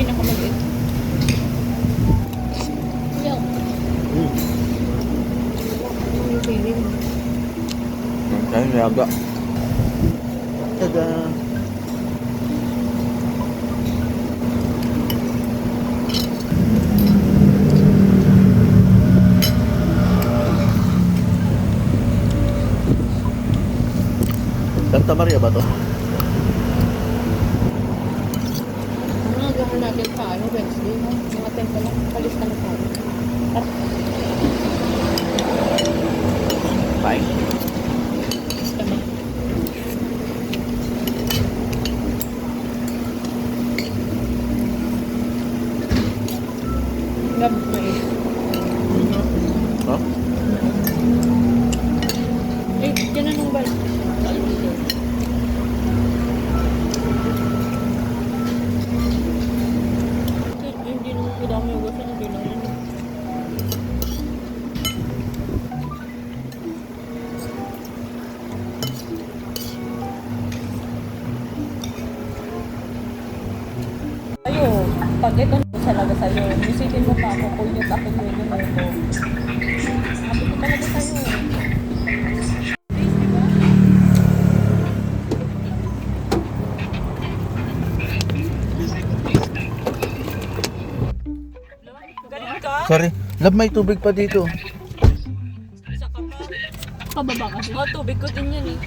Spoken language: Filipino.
pinakamaliit. Milk. Yung feeling. Kaya niyaga. Tada! Santa Maria ba to? Ano agahan natin sa ano, Wednesday, no? Mga 10 pa lang. Palista na tayo. Bye. Tama. Gab na eh. Ha? Eh, dyan na nung bal. Hindi nung kudami yung gusto, hindi lang yun. Ayo, pag ito talaga sa'yo, isipin mo pa ako kung yung ako mo yung mo. Sabi ko talaga sa'yo. Galing ka? Sorry. Love, may tubig pa dito. Isa ka pa. Kababa kasi. Oh, tubig ko din yan eh.